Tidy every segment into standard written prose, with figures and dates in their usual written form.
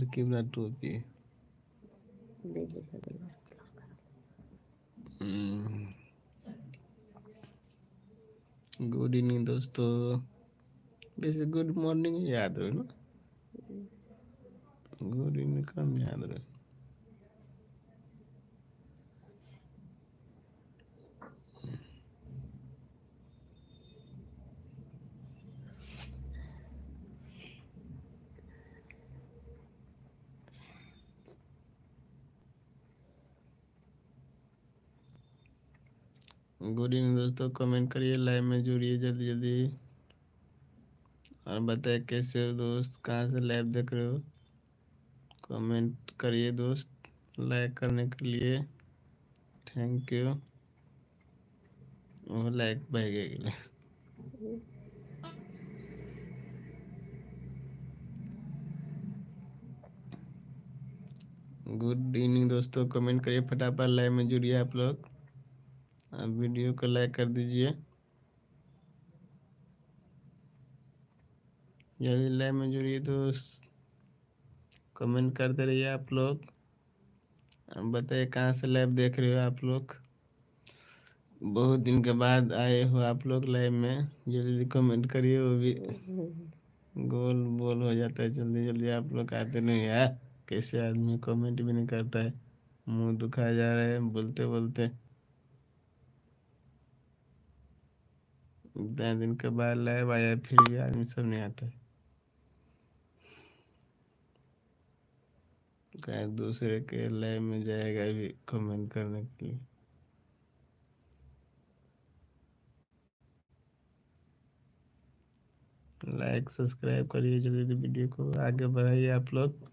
लड़की वाला टोपी। गुड इवनिंग दोस्तों, वैसे गुड मॉर्निंग याद रहो ना, गुड इवनिंग कम याद रहो। गुड इवनिंग दोस्तों, कमेंट करिए, लाइव में जुड़िए जल्दी जल्दी और बताइए कैसे हो दोस्त, कहाँ से लाइव देख रहे हो। कमेंट करिए दोस्त, लाइक करने के लिए थैंक यू। वो लाइक भाग गए। गुड इवनिंग दोस्तों, कमेंट करिए फटाफट, लाइव में जुड़िए आप लोग, आप वीडियो को लाइक कर दीजिए जल्दी, लाइव में जुड़िए दोस्त, कमेंट करते रहिए आप लोग। बताइए कहाँ से लाइव देख रहे हो आप लोग, बहुत दिन के बाद आए हो आप लोग लाइव में, जल्दी कमेंट करिए, वो भी गोल बोल हो जाता है। जल्दी जल्दी आप लोग आते नहीं यार, कैसे आदमी कमेंट भी नहीं करता है, मुंह दुखा जा रहा है बोलते बोलते। इतना दिन के बाद लाइव आया फिर भी आदमी सब नहीं आता है, क्या दूसरे के लाइव में जाएगा भी कमेंट करने के लिए। लाइक सब्सक्राइब करिए जल्दी जल्दी, वीडियो को आगे बढ़ाइए आप लोग।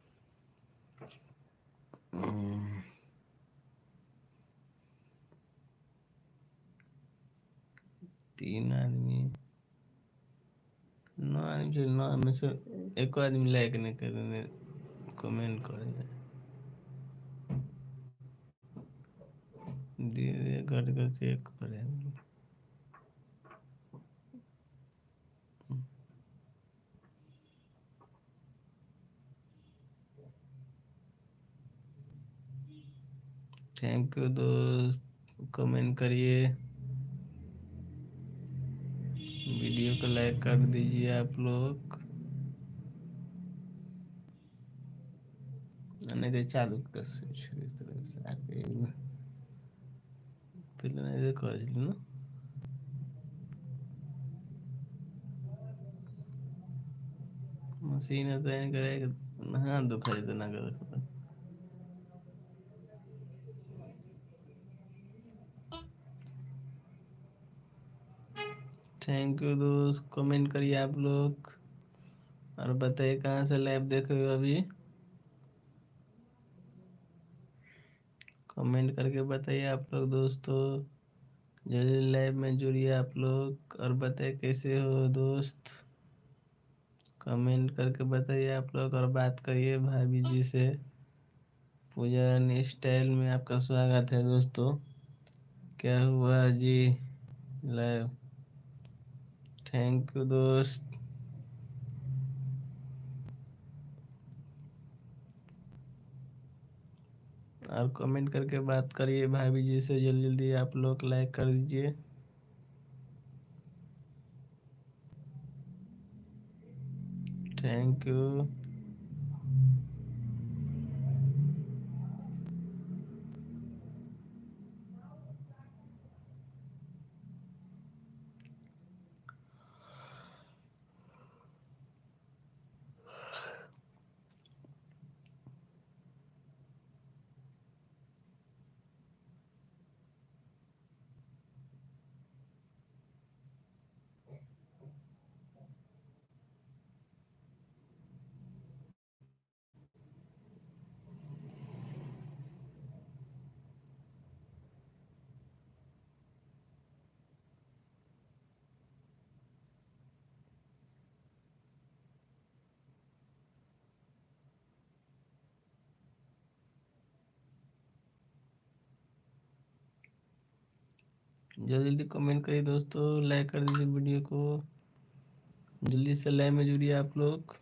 3 आदमी, 9 आदमी से 9 में से एक आदमी लाइक नहीं करेंगे, कमेंट करेंगे, धीरे घट कर चेक करेंगे। थैंक यू दोस्त, कमेंट करिए, वीडियो को लाइक कर दीजिए आप लोग, नहीं तो चालू कर पहले कर ना मशीन करेगा, हाँ दुखा इतना कर। थैंक यू दोस्त, कमेंट करिए आप लोग और बताइए कहाँ से लाइव देख रहे हो अभी, कमेंट करके बताइए आप लोग दोस्तों, जल्दी लाइव में जुड़िए आप लोग और बताइए कैसे हो दोस्त, कमेंट करके बताइए आप लोग और बात करिए भाभी जी से। पूजा स्टाइल में आपका स्वागत है दोस्तों, क्या हुआ जी लाइव, थैंक यू दोस्त। और कमेंट करके बात करिए भाभी जी से, जल्दी जल्दी आप लोग लाइक कर दीजिए। Thank you. जल्दी जल्दी कमेंट करिए दोस्तों, लाइक कर दीजिए वीडियो को, जल्दी से लाइव में जुड़िए आप लोग।